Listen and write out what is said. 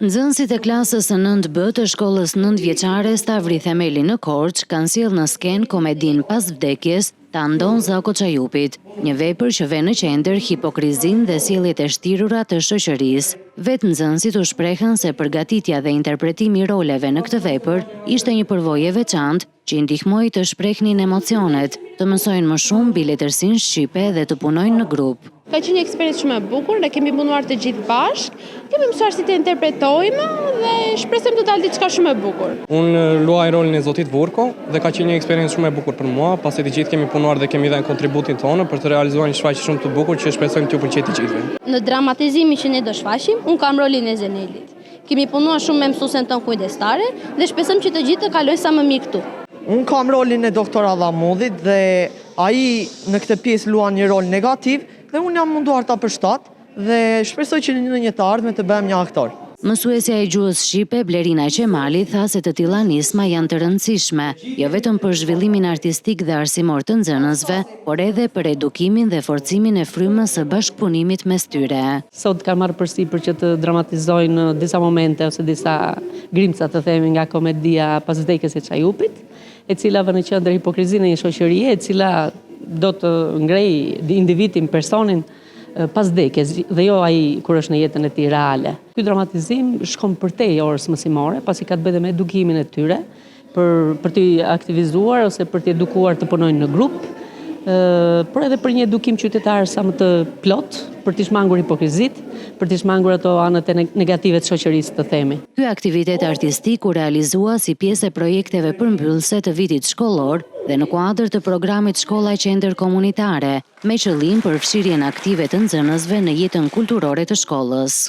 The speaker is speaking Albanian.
Nxënësit e klasës së 9B të shkollës 9 vjeçare Stavri Themeli në Korçë kanë sjellë në skenë komedinë Pas vdekjes të Andon Zako Çajupit, një vepër që vën në qendër hipokrizinë dhe sjelljet e shtirura të shoqërisë. Vetë nxënësit u shprehën se përgatitja dhe interpretimi i roleve në këtë vepër ishte një përvojë e veçantë që i ndihmoi të shprehnin emocionet, të mësojnë më shumë mbi letërsinë shqipe dhe të punojnë në grup. Ka qenë një eksperiencë shumë e bukur, ne kemi punuar të gjithë bashkë, kemi mësuar si të interpretojmë dhe shpresojmë të dalë diçka shumë e bukur. Unë luaj rolin e Zotit Vurko dhe ka qenë një eksperiencë shumë e bukur për mua, pasi të gjithë kemi punuar dhe kemi dhënë kontributin tonë për të realizuar një shfaqje shumë të bukur që shpresojmë t'ju pëlqejë të gjithëve. Në dramatizimin që ne do shfaqim, unë kam rolin e Zenelit. Kemi punuar shumë me mësuesen tonë kujdestare dhe shpresojmë që të gjithë të kalojë sa më mirë këtu. Unë kam rolin e doktor Adhamudhit dhe ai në këtë pjesë luan një rol negativ dhe unë jam munduar ta përshtat dhe shpresoj që në një të ardhmen të bëhem një aktor. Mësuesja e gjuhës shqipe Blerina Qemali tha se të tilla nisma janë të rëndësishme, jo vetëm për zhvillimin artistik dhe arsimor të nxënësve, por edhe për edukimin dhe forcimin e frymës së bashkëpunimit mes tyre. Sot kanë marrë përsipër që të dramatizojnë disa momente ose disa grimca të themi nga komedia Pas vdekjes së Çajupit, e cila vën në qendër hipokrizinë e një shoqërie e cila do të ngrejë individin, personin pas vdekjes dhe jo ai kur është në jetën e tij reale. Ky dramatizim shkon përtej orës mësimore, pasi ka të bëjë me edukimin e tyre për t'i aktivizuar ose për t'i edukuar të punojnë në grup, por edhe për një edukim qytetar sa më të plot, për t'i shmangur hipokrizit, për t'i shmangur ato anët e negative të shoqërisë të themi. Ky aktivitet artistik u realizua si pjesë e projekteve përmbyllëse të vitit shkollor dhe në kuadër të programit Shkolla Qendër Komunitare, me qëllim për fshirjen aktive të nxënësve në jetën kulturore të shkollës.